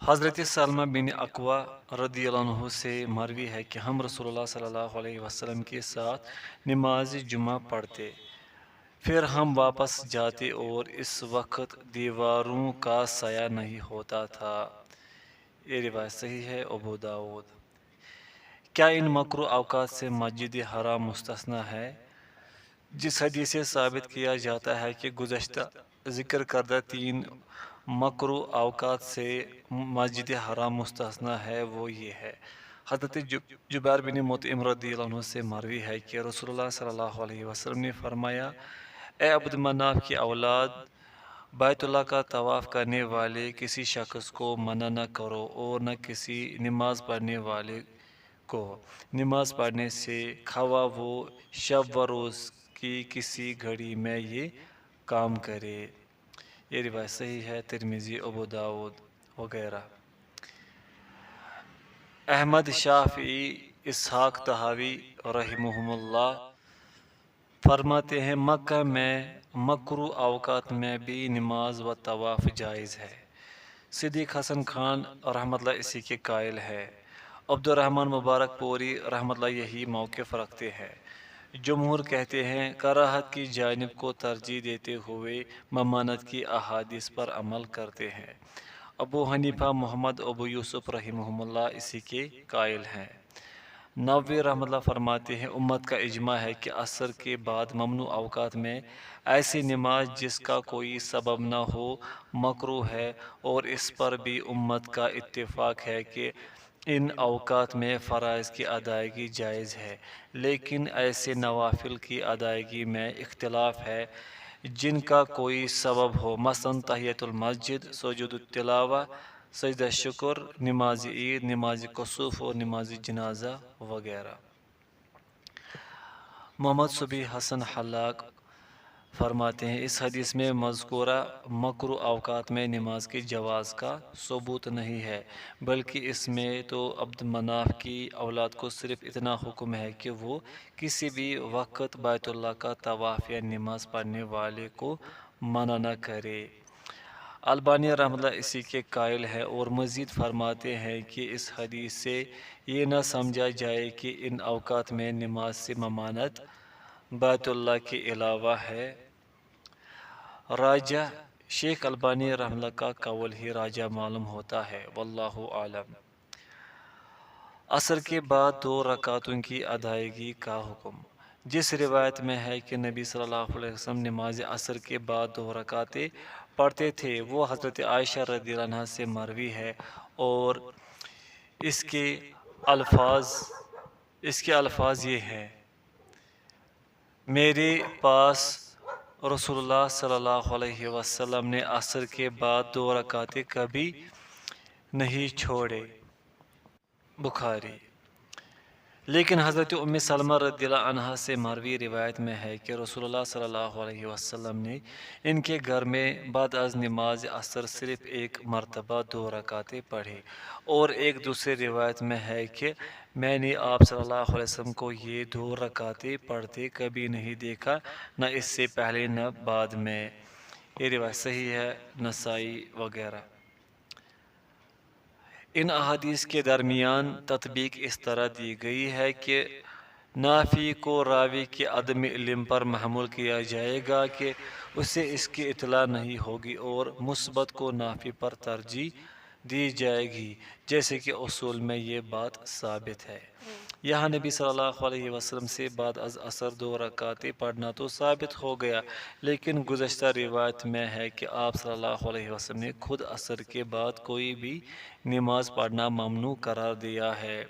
حضرت سلمہ بن اقوا رضی اللہ عنہ سے مروی ہے کہ ہم رسول اللہ صلی اللہ علیہ وسلم کے ساتھ نماز جمعہ پڑھتے، پھر ہم واپس جاتے اور اس وقت دیواروں کا سایہ نہیں ہوتا تھا۔ یہ روایت صحیح ہے ابو داود۔ کیا ان مکروہ اوقات سے مسجد حرام مستثنی ہے؟ جس حدیث سے ثابت کیا جاتا ہے کہ گزشتہ ذکر کردہ تین مکروہ اوقات سے مسجد حرام مستثنی ہے، وہ یہ ہے: حضرت جبیر بن مطعم رضی اللہ عنہ سے مروی ہے کہ رسول اللہ صلی اللہ علیہ وسلم نے فرمایا، اے عبد مناف کی اولاد، بیت اللہ کا طواف کرنے والے کسی شخص کو منع نہ کرو اور نہ کسی نماز پڑھنے والے کو نماز پڑھنے سے، خواہ وہ شب و روز کی کسی گھڑی میں یہ کام کرے۔ یہ روایت صحیح ہے، ترمذی، ابو داود وغیرہ۔ احمد، شافعی، اسحاق طحاوی رحمہم اللہ فرماتے ہیں مکہ میں مکروہ اوقات میں بھی نماز و طواف جائز ہے۔ صدیق حسن خان رحمۃ اللہ اسی کے قائل ہے۔ عبد الرحمن مبارک پوری رحمۃ اللہ یہی موقف رکھتے ہیں۔ جمہور کہتے ہیں کراہت کی جانب کو ترجیح دیتے ہوئے ممانعت کی احادیث پر عمل کرتے ہیں۔ ابو حنیفہ محمد ابو یوسف رحمہم اللہ اسی کے قائل ہیں۔ نووی رحمۃ اللہ فرماتے ہیں امت کا اجماع ہے کہ عصر کے بعد ممنوع اوقات میں ایسی نماز جس کا کوئی سبب نہ ہو مکروہ ہے، اور اس پر بھی امت کا اتفاق ہے کہ ان اوقات میں فرائض کی ادائیگی جائز ہے، لیکن ایسے نوافل کی ادائیگی میں اختلاف ہے جن کا کوئی سبب ہو، مثلا تحیۃ المسجد، سجود التلاوہ، سجدہ شکر، نماز عید، نماز کسوف اور نماز جنازہ وغیرہ۔ محمد صبی حسن حلاق فرماتے ہیں اس حدیث میں مذکورہ مکروہ اوقات میں نماز کے جواز کا ثبوت نہیں ہے، بلکہ اس میں تو عبد مناف کی اولاد کو صرف اتنا حکم ہے کہ وہ کسی بھی وقت بیت اللہ کا طواف یا نماز پڑھنے والے کو منع نہ کرے۔ البانی رحمۃ اللہ اسی کے قائل ہے اور مزید فرماتے ہیں کہ اس حدیث سے یہ نہ سمجھا جائے کہ ان اوقات میں نماز سے ممانعت بیت اللہ کے علاوہ ہے۔ راجہ شیخ البانی رحمۃ اللہ کا قول ہی راجہ معلوم ہوتا ہے، واللہ اعلم۔ عصر کے بعد 2 رکعتوں کی ادائیگی کا حکم۔ جس روایت میں ہے کہ نبی صلی اللہ علیہ وسلم نماز عصر کے بعد 2 رکعتیں پڑھتے تھے، وہ حضرت عائشہ رضی اللہ عنہا سے مروی ہے اور اس کے الفاظ یہ ہیں: میرے پاس رسول اللہ صلی اللہ علیہ وسلم نے عصر کے بعد 2 رکعتیں کبھی نہیں چھوڑے، بخاری۔ لیکن حضرت ام سلمہ رضی اللہ عنہا سے مروی روایت میں ہے کہ رسول اللہ صلی اللہ علیہ وسلم نے ان کے گھر میں بعد از نماز عصر صرف ایک مرتبہ 2 رکعتیں پڑھی، اور ایک دوسری روایت میں ہے کہ میں نے آپ صلی اللہ علیہ وسلم کو یہ 2 رکعتیں پڑھتے کبھی نہیں دیکھا، نہ اس سے پہلے نہ بعد میں۔ یہ روایت صحیح ہے، نسائی وغیرہ۔ ان احادیث کے درمیان تطبیق اس طرح دی گئی ہے کہ نافی کو راوی کے عدم علم پر محمول کیا جائے گا کہ اسے اس کی اطلاع نہیں ہوگی، اور مثبت کو نافی پر ترجیح دی جائے گی، جیسے کہ اصول میں یہ بات ثابت ہے۔ یہاں نبی صلی اللہ علیہ وسلم سے بعد از عصر 2 رکعتیں پڑھنا تو ثابت ہو گیا، لیکن گزشتہ روایت میں ہے کہ آپ صلی اللہ علیہ وسلم نے خود عصر کے بعد کوئی بھی نماز پڑھنا ممنوع قرار دیا ہے۔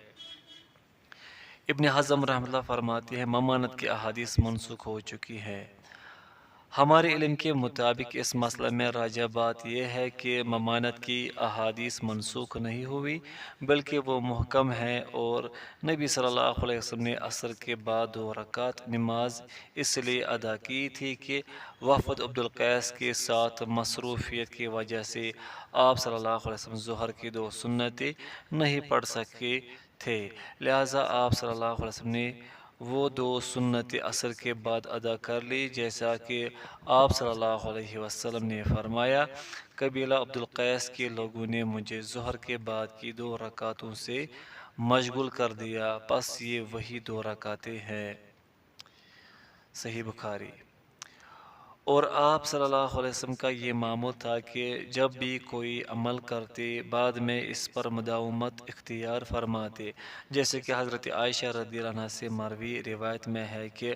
ابن حزم رحمۃ اللہ فرماتے ہیں ممانعت کی احادیث منسوخ ہو چکی ہیں۔ ہمارے علم کے مطابق اس مسئلہ میں راجح بات یہ ہے کہ ممانعت کی احادیث منسوخ نہیں ہوئی، بلکہ وہ محکم ہیں، اور نبی صلی اللہ علیہ وسلم نے عصر کے بعد 2 رکعت نماز اس لیے ادا کی تھی کہ وفد عبدالقیس کے ساتھ مصروفیت کی وجہ سے آپ صلی اللہ علیہ وسلم ظہر کی 2 سنتیں نہیں پڑھ سکے تھے، لہٰذا آپ صلی اللہ علیہ وسلم نے وہ دو سنت عصر کے بعد ادا کر لی، جیسا کہ آپ صلی اللہ علیہ وسلم نے فرمایا، قبیلہ عبدالقیس کے لوگوں نے مجھے ظہر کے بعد کی 2 رکعتوں سے مشغول کر دیا، پس یہ وہی 2 رکعتیں ہیں۔ صحیح بخاری۔ اور آپ صلی اللہ علیہ وسلم کا یہ معمول تھا کہ جب بھی کوئی عمل کرتے بعد میں اس پر مداومت اختیار فرماتے، جیسے کہ حضرت عائشہ رضی اللہ عنہ سے مروی روایت میں ہے کہ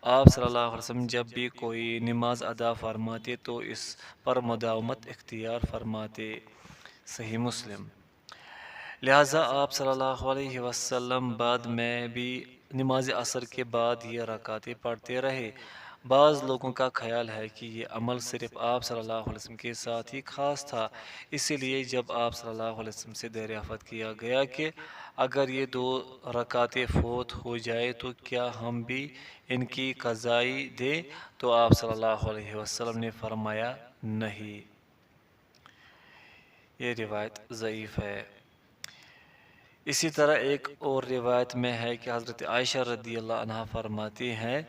آپ صلی اللہ علیہ وسلم جب بھی کوئی نماز ادا فرماتے تو اس پر مداومت اختیار فرماتے۔ صحیح مسلم۔ لہٰذا آپ صلی اللہ علیہ وسلم بعد میں بھی نماز عصر کے بعد یہ رکعتیں پڑھتے رہے۔ بعض لوگوں کا خیال ہے کہ یہ عمل صرف آپ صلی اللہ علیہ وسلم کے ساتھ ہی خاص تھا، اسی لیے جب آپ صلی اللہ علیہ وسلم سے دریافت کیا گیا کہ اگر یہ 2 رکعتیں فوت ہو جائے تو کیا ہم بھی ان کی قضائی دیں، تو آپ صلی اللہ علیہ وسلم نے فرمایا نہیں۔ یہ روایت ضعیف ہے۔ اسی طرح ایک اور روایت میں ہے کہ حضرت عائشہ رضی اللہ عنہ فرماتی ہیں،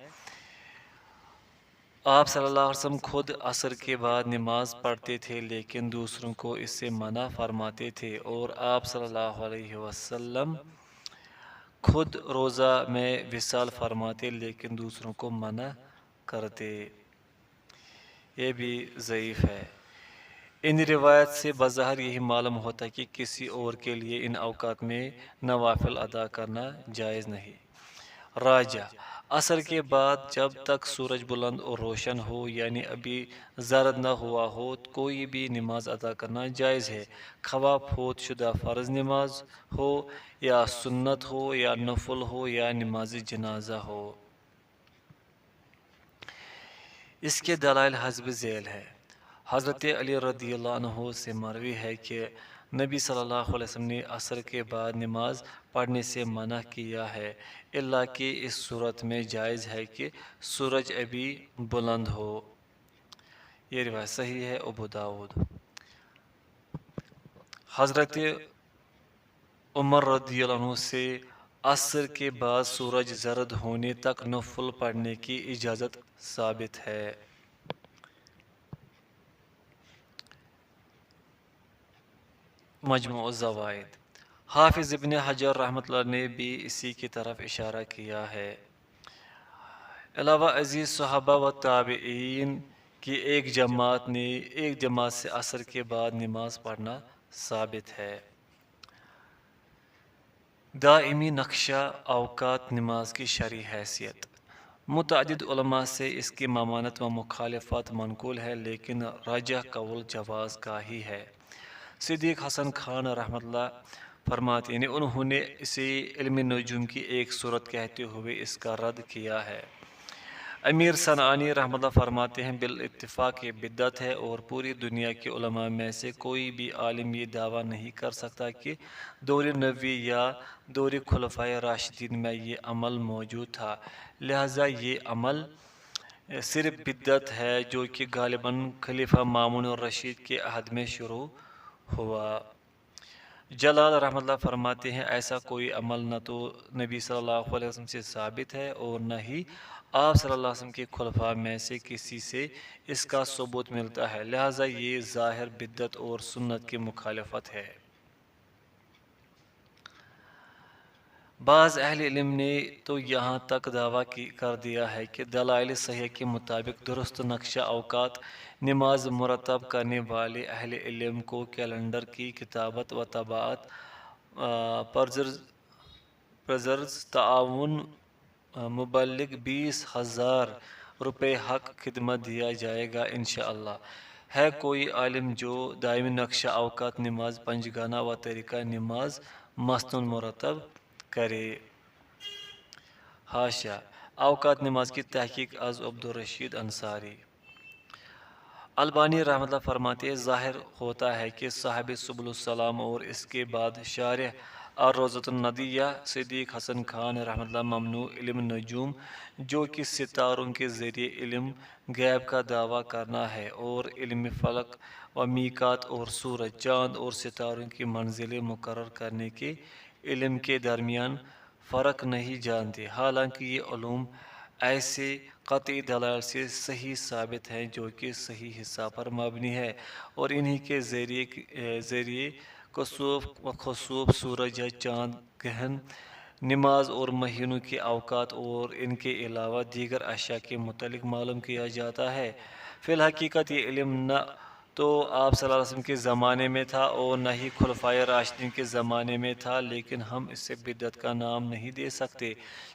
آپ صلی اللہ علیہ وسلم خود عصر کے بعد نماز پڑھتے تھے لیکن دوسروں کو اس سے منع فرماتے تھے، اور آپ صلی اللہ علیہ وسلم خود روزہ میں وصال فرماتے لیکن دوسروں کو منع کرتے۔ یہ بھی ضعیف ہے۔ ان روایت سے بظاہر یہی معلوم ہوتا ہے کہ کسی اور کے لیے ان اوقات میں نوافل ادا کرنا جائز نہیں۔ راجہ عصر کے بعد جب تک سورج بلند اور روشن ہو، یعنی ابھی زرد نہ ہوا ہو، کوئی بھی نماز ادا کرنا جائز ہے، خواہ فوت شدہ فرض نماز ہو یا سنت ہو یا نفل ہو یا نماز جنازہ ہو۔ اس کے دلائل حسب ذیل ہے۔ حضرت علی رضی اللہ عنہ سے مروی ہے کہ نبی صلی اللہ علیہ وسلم نے عصر کے بعد نماز پڑھنے سے منع کیا ہے، الا کہ اس صورت میں جائز ہے کہ سورج ابھی بلند ہو۔ یہ روایت صحیح ہے ابو داؤد۔ حضرت عمر رضی اللہ عنہ سے عصر کے بعد سورج زرد ہونے تک نفل پڑھنے کی اجازت ثابت ہے۔ مجموع الزوائد۔ حافظ ابن حجر رحمۃ اللہ نے بھی اسی کی طرف اشارہ کیا ہے۔ علاوہ ازیں صحابہ و تابعین کی ایک جماعت سے عصر کے بعد نماز پڑھنا ثابت ہے۔ دائمی نقشہ اوقات نماز کی شرعی حیثیت۔ متعدد علماء سے اس کی ممانعت و مخالفت منقول ہے، لیکن راجح قول جواز کا ہی ہے۔ صدیق حسن خان رحمۃ اللہ فرماتے ہیں، انہوں نے اسے علم نجوم کی ایک صورت کہتے ہوئے اس کا رد کیا ہے۔ امیر صنعانی رحمۃ اللہ فرماتے ہیں، بالاتفاق یہ بدعت ہے، اور پوری دنیا کے علماء میں سے کوئی بھی عالم یہ دعویٰ نہیں کر سکتا کہ دور نبوی یا دور خلفائے راشدین میں یہ عمل موجود تھا، لہٰذا یہ عمل صرف بدعت ہے جو کہ غالباً خلیفہ مامون الرشید کے عہد میں شروع ہوا۔ جلال رحمۃ اللہ فرماتے ہیں، ایسا کوئی عمل نہ تو نبی صلی اللہ علیہ وسلم سے ثابت ہے اور نہ ہی آپ صلی اللہ علیہ وسلم کے خلفاء میں سے کسی سے اس کا ثبوت ملتا ہے، لہٰذا یہ ظاہر بدعت اور سنت کی مخالفت ہے۔ بعض اہل علم نے تو یہاں تک دعویٰ کر دیا ہے کہ دلائل صحیح کے مطابق درست نقشہ اوقات نماز مرتب کرنے والے اہل علم کو کیلنڈر کی کتابت و طباعت پرزرز تعاون مبلغ 20,000 روپے حق خدمت دیا جائے گا انشاءاللہ۔ ہے کوئی عالم جو دائمی نقشہ اوقات نماز پنجگانہ و طریقہ نماز مسنون مرتب کرے؟ حاشیہ اوقات نماز کی تحقیق از عبدالرشید انصاری۔ البانی رحمۃ اللہ فرماتے ہیں، ظاہر ہوتا ہے کہ صاحب سبل السلام اور اس کے بعد شارح الروضۃ الندیہ صدیق حسن خان رحمۃ اللہ ممنوع علم نجوم، جو کہ ستاروں کے ذریعے علم غیب کا دعویٰ کرنا ہے، اور علم فلک و میقات اور سورج، چاند اور ستاروں کی منزلیں مقرر کرنے کے علم کے درمیان فرق نہیں جانتے، حالانکہ یہ علوم ایسے قطعی دلائل سے صحیح ثابت ہیں جو کہ صحیح حصہ پر مبنی ہے، اور انہی کے ذریعے کسوف و خسوف، سورج یا چاند گہن، نماز اور مہینوں کے اوقات اور ان کے علاوہ دیگر اشیاء کے متعلق معلوم کیا جاتا ہے۔ فی الحقیقت یہ علم نہ تو آپ صلی اللہ علیہ وسلم کے زمانے میں تھا اور نہ ہی خلفائے راشدین کے زمانے میں تھا، لیکن ہم اسے بدعت کا نام نہیں دے سکتے،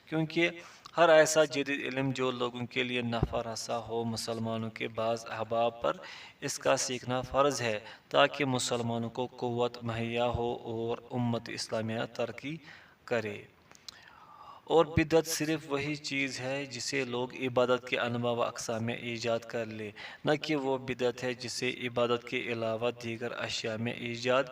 کیونکہ ہر ایسا جدید علم جو لوگوں کے لیے نفع رسا ہو، مسلمانوں کے بعض احباب پر اس کا سیکھنا فرض ہے، تاکہ مسلمانوں کو قوت مہیا ہو اور امت اسلامیہ ترقی کرے۔ اور بدعت صرف وہی چیز ہے جسے لوگ عبادت کے انواع و اقسام میں ایجاد کر لیں، نہ کہ وہ بدعت ہے جسے عبادت کے علاوہ دیگر اشیاء میں ایجاد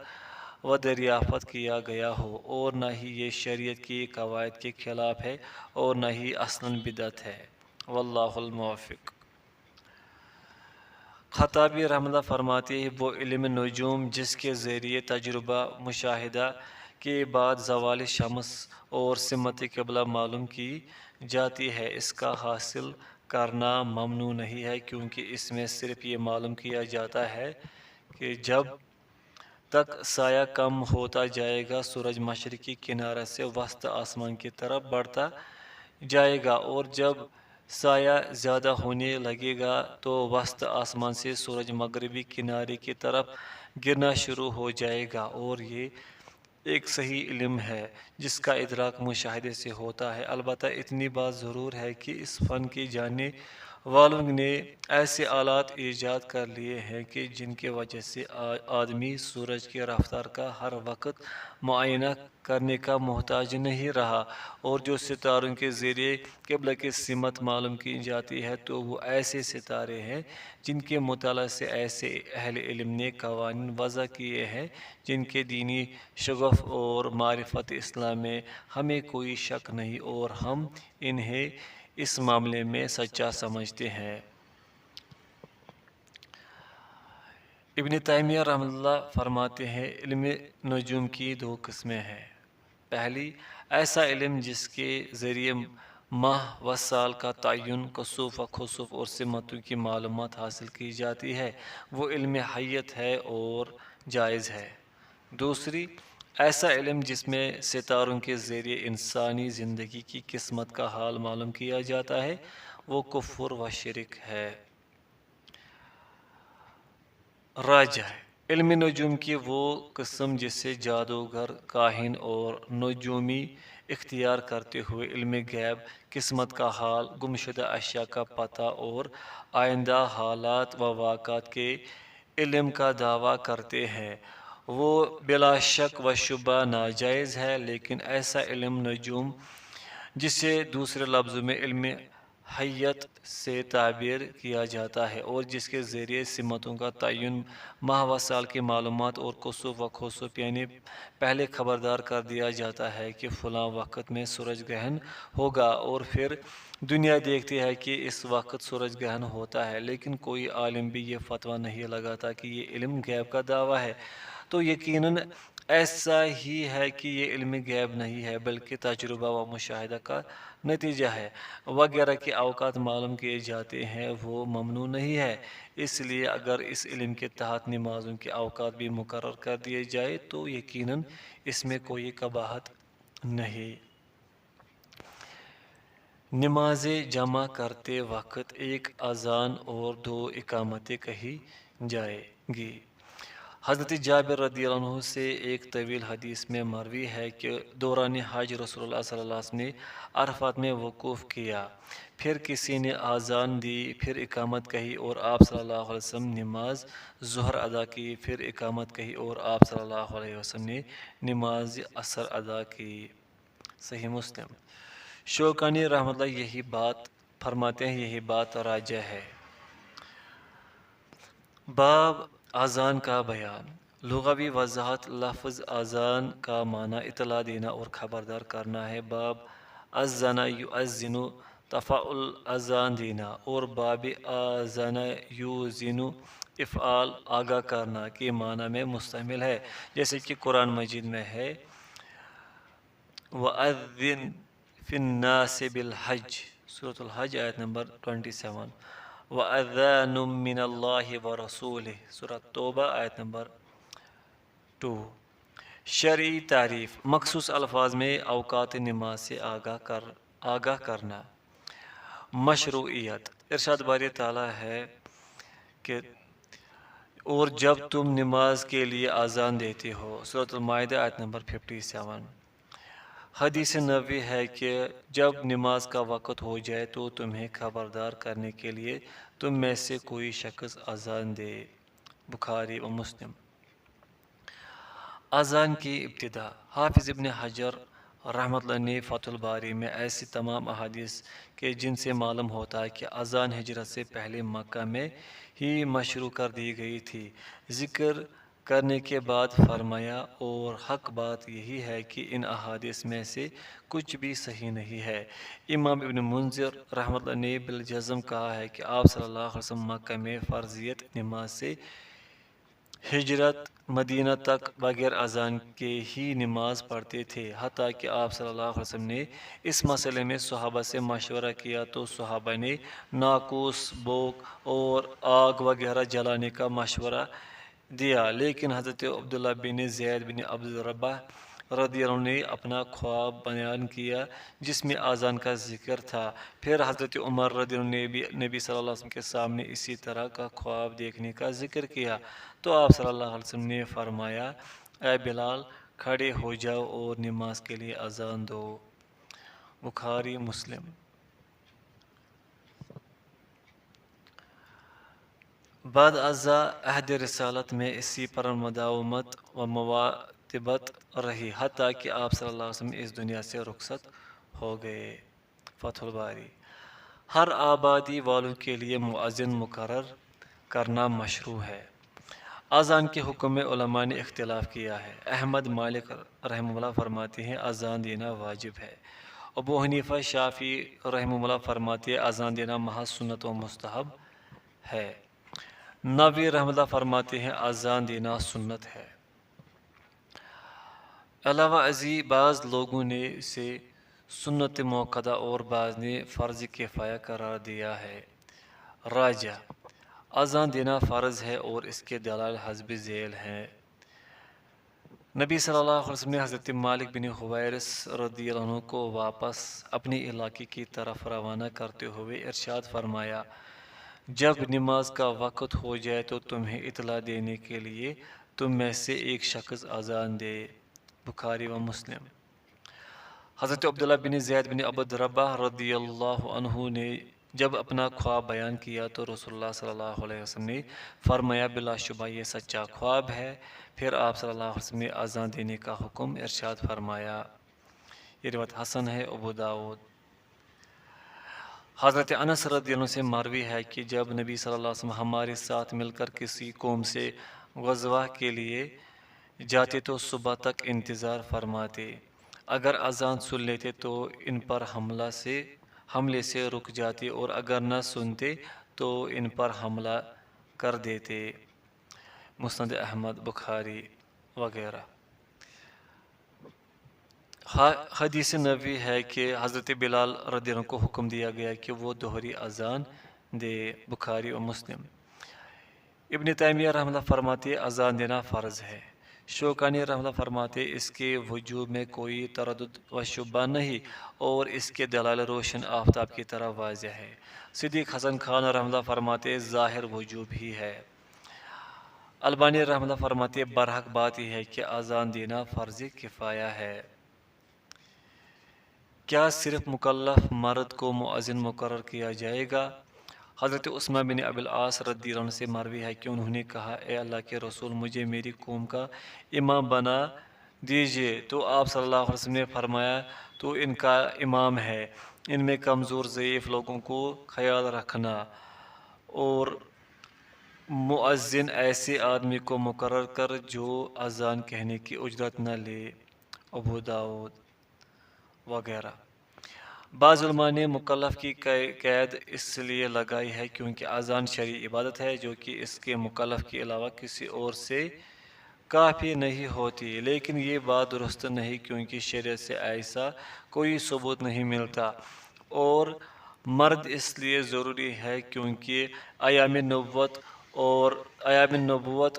و دریافت کیا گیا ہو، اور نہ ہی یہ شریعت کی قواعد کے خلاف ہے اور نہ ہی اصلاً بدعت ہے۔ واللہ الموفق۔ خطابی رحمہ اللہ فرماتے ہیں، وہ علم نجوم جس کے ذریعے تجربہ مشاہدہ کے بعد زوال شمس اور سمت قبلہ معلوم کی جاتی ہے، اس کا حاصل کرنا ممنوع نہیں ہے، کیونکہ اس میں صرف یہ معلوم کیا جاتا ہے کہ جب تک سایہ کم ہوتا جائے گا، سورج مشرقی کنارے سے وسط آسمان کی طرف بڑھتا جائے گا، اور جب سایہ زیادہ ہونے لگے گا تو وسط آسمان سے سورج مغربی کنارے کی طرف گرنا شروع ہو جائے گا، اور یہ ایک صحیح علم ہے جس کا ادراک مشاہدے سے ہوتا ہے۔ البتہ اتنی بات ضرور ہے کہ اس فن کے جاننے والوں نے ایسے آلات ایجاد کر لیے ہیں کہ جن کی وجہ سے آدمی سورج کی رفتار کا ہر وقت معائنہ کرنے کا محتاج نہیں رہا، اور جو ستاروں کے ذریعے قبلہ کی سمت معلوم کی جاتی ہے تو وہ ایسے ستارے ہیں جن کے مطالعہ سے ایسے اہل علم نے قوانین وضع کیے ہیں جن کے دینی شغف اور معرفت اسلام میں ہمیں کوئی شک نہیں، اور ہم انہیں اس معاملے میں سچا سمجھتے ہیں۔ ابن تیمیہ رحمہ اللہ فرماتے ہیں، علم نجوم کی دو قسمیں ہیں۔ پہلی، ایسا علم جس کے ذریعے ماہ و سال کا تعین، کسوف و خسوف اور سمتوں کی معلومات حاصل کی جاتی ہے، وہ علم حیت ہے اور جائز ہے۔ دوسری، ایسا علم جس میں ستاروں کے ذریعے انسانی زندگی کی قسمت کا حال معلوم کیا جاتا ہے، وہ کفر و شرک ہے۔ راجح علم نجوم کی وہ قسم جسے جادوگر، کاہن اور نجومی اختیار کرتے ہوئے علم غیب، قسمت کا حال، گمشدہ اشیاء کا پتہ اور آئندہ حالات و واقعات کے علم کا دعویٰ کرتے ہیں، وہ بلا شک و شبہ ناجائز ہے۔ لیکن ایسا علم نجوم جسے دوسرے لفظوں میں علم حیت سے تعبیر کیا جاتا ہے، اور جس کے ذریعے سمتوں کا تعین، ماہ و سال کی معلومات اور کسوف و خسوف یعنی پہلے خبردار کر دیا جاتا ہے کہ فلاں وقت میں سورج گرہن ہوگا، اور پھر دنیا دیکھتی ہے کہ اس وقت سورج گرہن ہوتا ہے، لیکن کوئی عالم بھی یہ فتویٰ نہیں لگاتا کہ یہ علم غیب کا دعویٰ ہے، تو یقیناً ایسا ہی ہے کہ یہ علم غیب نہیں ہے بلکہ تجربہ و مشاہدہ کا نتیجہ ہے۔ وغیرہ کے اوقات معلوم کیے جاتے ہیں، وہ ممنوع نہیں ہے۔ اس لیے اگر اس علم کے تحت نمازوں کے اوقات بھی مقرر کر دیے جائے تو یقیناً اس میں کوئی قباحت نہیں۔ نمازیں جمع کرتے وقت ایک اذان اور دو اقامتیں کہی جائیں گی۔ حضرت جابر رضی اللہ عنہ سے ایک طویل حدیث میں مروی ہے کہ دوران حج رسول اللہ صلی اللہ علیہ وسلم نے عرفات میں وقوف کیا، پھر کسی نے اذان دی، پھر اقامت کہی اور آپ صلی اللہ علیہ وسلم نماز ظہر ادا کی، پھر اقامت کہی اور آپ صلی اللہ علیہ وسلم نے نماز عصر ادا کی۔ صحیح مسلم۔ شوکانی رحمۃ اللہ یہی بات فرماتے ہیں، یہی بات راجح ہے۔ باب اذان کا بیان۔ لغوی وضاحت۔ لفظ اذان کا معنی اطلاع دینا اور خبردار کرنا ہے۔ باب اذن یؤذن تفعل اذان دینا، اور باب اذن یؤذن افعال آگاہ کرنا کے معنی میں مشتمل ہے، جیسے کہ قرآن مجید میں ہے وَأَذِّن فِي النَّاسِ بِالْحَجِّ سورة الحج آیت نمبر 27 وَأَذَانٌ مِّنَ اللَّهِ وَرَسُولِهِ سورة توبہ آیت نمبر 2 شرعی تعریف مخصوص الفاظ میں اوقات نماز سے آگاہ کرنا مشروعیت ارشاد باری تعالیٰ ہے کہ اور جب تم نماز کے لیے اذان دیتے ہو سورۃ المائدہ آیت نمبر 57 حدیث نبوی ہے کہ جب نماز کا وقت ہو جائے تو تمہیں خبردار کرنے کے لیے تم میں سے کوئی شخص اذان دے بخاری و مسلم اذان کی ابتدا حافظ ابن حجر رحمۃ اللہ نے فتح الباری میں ایسی تمام احادیث کے جن سے معلوم ہوتا ہے کہ اذان ہجرت سے پہلے مکہ میں ہی مشروع کر دی گئی تھی ذکر کرنے کے بعد فرمایا اور حق بات یہی ہے کہ ان احادیث میں سے کچھ بھی صحیح نہیں ہے امام ابن منذر رحمۃ اللہ نے بالجزم کہا ہے کہ آپ صلی اللہ علیہ وسلم مکہ میں فرضیت نماز سے ہجرت مدینہ تک بغیر اذان کے ہی نماز پڑھتے تھے حتیٰ کہ آپ صلی اللہ علیہ وسلم نے اس مسئلے میں صحابہ سے مشورہ کیا تو صحابہ نے ناقوس بوک اور آگ وغیرہ جلانے کا مشورہ دیا لیکن حضرت عبداللہ بن زید بن عبد الربہ رضی اللہ عنہ نے اپنا خواب بیان کیا جس میں اذان کا ذکر تھا پھر حضرت عمر رضی اللہ عنہ نے بھی نبی صلی اللہ علیہ وسلم کے سامنے اسی طرح کا خواب دیکھنے کا ذکر کیا تو آپ صلی اللہ علیہ وسلم نے فرمایا اے بلال کھڑے ہو جاؤ اور نماز کے لیے اذان دو بخاری مسلم بعد ازاں عہد رسالت میں اسی پر مداومت و مواطبت رہی حتیٰ کہ آپ صلی اللہ علیہ وسلم اس دنیا سے رخصت ہو گئے فتح الباری ہر آبادی والوں کے لیے مؤذن مقرر کرنا مشروع ہے اذان کے حکم میں علماء نے اختلاف کیا ہے احمد مالک رحمہ اللہ فرماتے ہیں اذان دینا واجب ہے ابو حنیفہ شافعی رحمہ اللہ فرماتے ہیں اذان دینا محض سنت و مستحب ہے نووی رحمہ اللہ فرماتے ہیں اذان دینا سنت ہے علاوہ ازیں بعض لوگوں نے اسے سنت موقدہ اور بعض نے فرض کفایہ قرار دیا ہے راجہ اذان دینا فرض ہے اور اس کے دلائل حسب ذیل ہیں نبی صلی اللہ علیہ وسلم نے حضرت مالک بن حویرث رضی اللہ عنہ کو واپس اپنے علاقے کی طرف روانہ کرتے ہوئے ارشاد فرمایا جب نماز کا وقت ہو جائے تو تمہیں اطلاع دینے کے لیے تم میں سے ایک شخص اذان دے بخاری و مسلم حضرت عبداللہ بن زید بن عبد ربہ رضی اللہ عنہ نے جب اپنا خواب بیان کیا تو رسول اللہ صلی اللہ علیہ وسلم نے فرمایا بلا شبہ یہ سچا خواب ہے پھر آپ صلی اللہ علیہ وسلم نے اذان دینے کا حکم ارشاد فرمایا یہ روایت حسن ہے ابو داؤد حضرت انس رضی اللہ عنہ سے مروی ہے کہ جب نبی صلی اللہ علیہ وسلم ہمارے ساتھ مل کر کسی قوم سے غزوہ کے لیے جاتے تو صبح تک انتظار فرماتے اگر اذان سن لیتے تو ان پر حملے سے رک جاتے اور اگر نہ سنتے تو ان پر حملہ کر دیتے مسند احمد بخاری وغیرہ حدیث نبوی ہے کہ حضرت بلال رضی اللہ عنہ کو حکم دیا گیا کہ وہ دوہری اذان دے بخاری و مسلم ابن تیمیہ رحمہ اللہ فرماتے اذان دینا فرض ہے شوکانی رحمہ اللہ فرماتے اس کے وجوب میں کوئی تردد و شبہ نہیں اور اس کے دلائل روشن آفتاب کی طرح واضح ہے صدیق حسن خان رحمہ اللہ فرماتے ظاہر وجوب ہی ہے البانی رحمہ اللہ فرماتے برحق بات یہ ہے کہ اذان دینا فرض کفایہ ہے کیا صرف مکلف مرد کو مؤذن مقرر کیا جائے گا حضرت عثمان بن ابی العاص رضی اللہ عنہ سے مروی ہے کہ انہوں نے کہا اے اللہ کے رسول مجھے میری قوم کا امام بنا دیجیے تو آپ صلی اللہ علیہ وسلم نے فرمایا تو ان کا امام ہے ان میں کمزور ضعیف لوگوں کو خیال رکھنا اور مؤذن ایسے آدمی کو مقرر کر جو اذان کہنے کی اجرت نہ لے ابو داؤد وغیرہ بعض علماء نے مکلف کی قید اس لیے لگائی ہے کیونکہ اذان شرعی عبادت ہے جو کہ اس کے مکلف کے علاوہ کسی اور سے کافی نہیں ہوتی، لیکن یہ بات درست نہیں کیونکہ شریعت سے ایسا کوئی ثبوت نہیں ملتا، اور مرد اس لیے ضروری ہے کیونکہ ایام نبوت،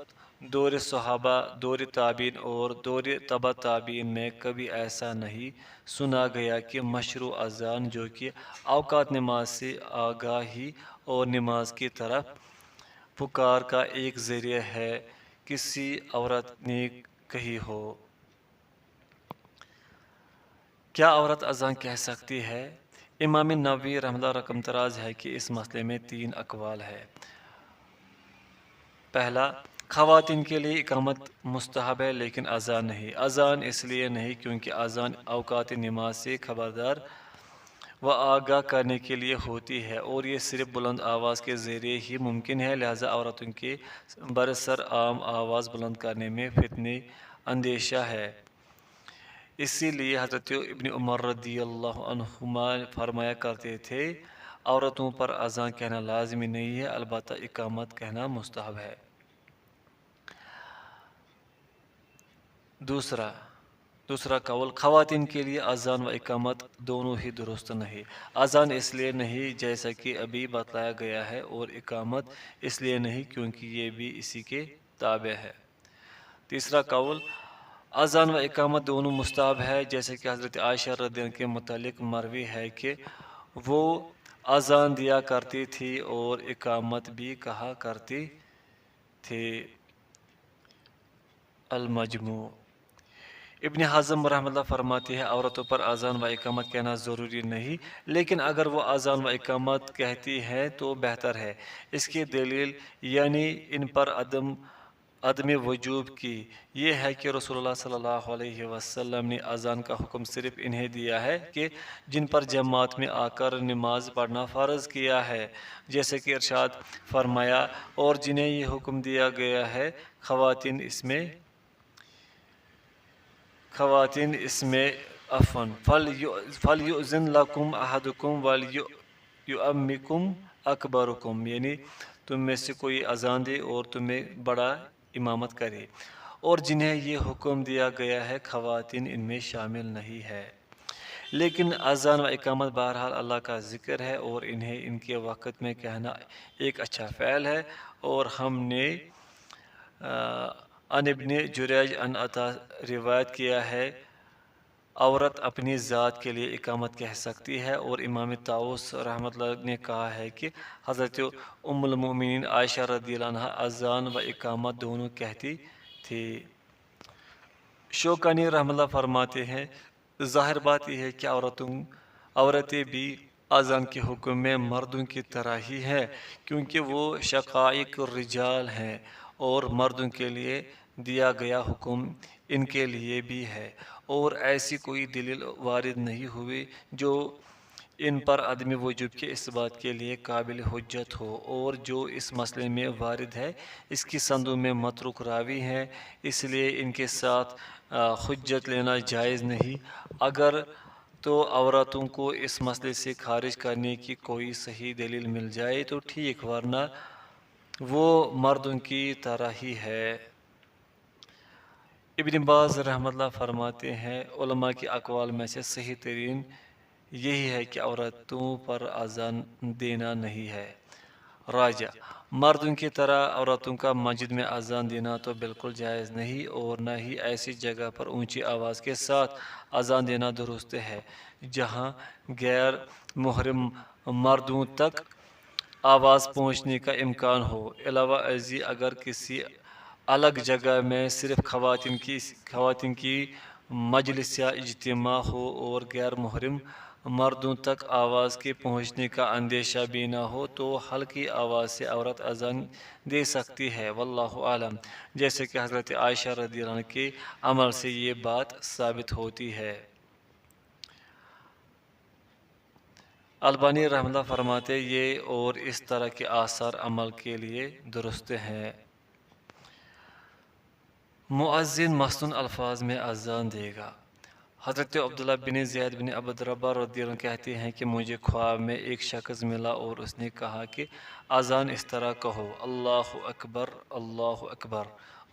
دور صحابہ، دور تابعین اور دور تبع تابعین میں کبھی ایسا نہیں سنا گیا کہ مشروع اذان جو کہ اوقات نماز سے آگاہی اور نماز کی طرف پکار کا ایک ذریعہ ہے، کسی عورت نے کہی ہو۔ کیا عورت اذان کہہ سکتی ہے؟ امام نووی رحمہ اللہ رقم تراز ہے کہ اس مسئلے میں 3 اقوال ہے۔ پہلا، خواتین کے لیے اقامت مستحب ہے لیکن اذان نہیں۔ اذان اس لیے نہیں کیونکہ اذان اوقات نماز سے خبردار و آگاہ کرنے کے لیے ہوتی ہے، اور یہ صرف بلند آواز کے ذریعے ہی ممکن ہے، لہذا عورتوں کے برسر عام آواز بلند کرنے میں فتنہ اندیشہ ہے۔ اسی لیے حضرت ابن عمر رضی اللہ عنہما فرمایا کرتے تھے، عورتوں پر اذان کہنا لازمی نہیں ہے، البتہ اقامت کہنا مستحب ہے۔ دوسرا قول، خواتین کے لیے اذان و اقامت دونوں ہی درست نہیں۔ اذان اس لیے نہیں جیسا کہ ابھی بتلایا گیا ہے، اور اقامت اس لیے نہیں کیونکہ یہ بھی اسی کے تابع ہے۔ تیسرا قول، اذان و اقامت دونوں مستحب ہے، جیسے کہ حضرت عائشہ رضی اللہ عنہا کے متعلق مروی ہے کہ وہ اذان دیا کرتی تھی اور اقامت بھی کہا کرتی تھی۔ المجموع۔ ابن حزم رحمہ اللہ فرماتے ہیں، عورتوں پر اذان و اقامت کہنا ضروری نہیں، لیکن اگر وہ اذان و اقامت کہتی ہیں تو بہتر ہے۔ اس کی دلیل یعنی ان پر عدم وجوب کی یہ ہے کہ رسول اللہ صلی اللہ علیہ وسلم نے اذان کا حکم صرف انہیں دیا ہے کہ جن پر جماعت میں آ کر نماز پڑھنا فرض کیا ہے، جیسے کہ ارشاد فرمایا، اور جنہیں یہ حکم دیا گیا ہے خواتین اس میں عفواً فَلْيُؤْذِنْ لَكُمْ أَحَدُكُمْ وَلْيُؤَمِّكُمْ أَكْبَرُكُمْ، یعنی تم میں سے کوئی اذان دے اور تمہیں بڑا امامت کرے، اور جنہیں یہ حکم دیا گیا ہے خواتین ان میں شامل نہیں ہے۔ لیکن اذان و اقامت بہرحال اللہ کا ذکر ہے، اور انہیں ان کے وقت میں کہنا ایک اچھا فعل ہے، اور ہم نے ان ابن جریج ان عطا روایت کیا ہے، عورت اپنی ذات کے لیے اقامت کہہ سکتی ہے، اور امام طاؤس رحمۃ اللہ نے کہا ہے کہ حضرت ام المؤمنین عائشہ رضی اللہ عنہا اذان و اقامت دونوں کہتی تھی۔ شوکانی رحمۃ اللہ فرماتے ہیں، ظاہر بات یہ ہے کہ عورتیں بھی اذان کے حکم میں مردوں کی طرح ہی ہیں، کیونکہ وہ شقائق الرجال ہیں، اور مردوں کے لیے دیا گیا حکم ان کے لیے بھی ہے، اور ایسی کوئی دلیل وارد نہیں ہوئی جو ان پر عدم وجوب کے اس بات کے لیے قابل حجت ہو، اور جو اس مسئلے میں وارد ہے اس کی سندوں میں متروک راوی ہیں، اس لیے ان کے ساتھ حجت لینا جائز نہیں۔ اگر تو عورتوں کو اس مسئلے سے خارج کرنے کی کوئی صحیح دلیل مل جائے تو ٹھیک، ورنہ وہ مردوں کی طرح ہی ہے۔ ابن باز رحمۃ اللہ فرماتے ہیں، علماء کے اقوال میں سے صحیح ترین یہی ہے کہ عورتوں پر اذان دینا نہیں ہے۔ راجہ، مردوں کی طرح عورتوں کا مسجد میں اذان دینا تو بالکل جائز نہیں، اور نہ ہی ایسی جگہ پر اونچی آواز کے ساتھ اذان دینا درست ہے جہاں غیر محرم مردوں تک آواز پہنچنے کا امکان ہو۔ علاوہ ازیں اگر کسی الگ جگہ میں صرف خواتین کی مجلس یا اجتماع ہو اور غیر محرم مردوں تک آواز کے پہنچنے کا اندیشہ بھی نہ ہو تو ہلکی آواز سے عورت اذان دے سکتی ہے، واللہ اعلم، جیسے کہ حضرت عائشہ رضی اللہ عنہا کے عمل سے یہ بات ثابت ہوتی ہے۔ البانی رحمہ اللہ فرماتے یہ اور اس طرح کے آثار عمل کے لیے درست ہیں۔ مؤذن مصنون الفاظ میں اذان دے گا۔ حضرت عبداللہ بن زید بن عبد ربہ رضی اللہ عنہ کہتے ہیں کہ مجھے خواب میں ایک شخص ملا اور اس نے کہا کہ اذان اس طرح کہو، اللہ اکبر اللہ اکبر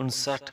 59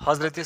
حضرت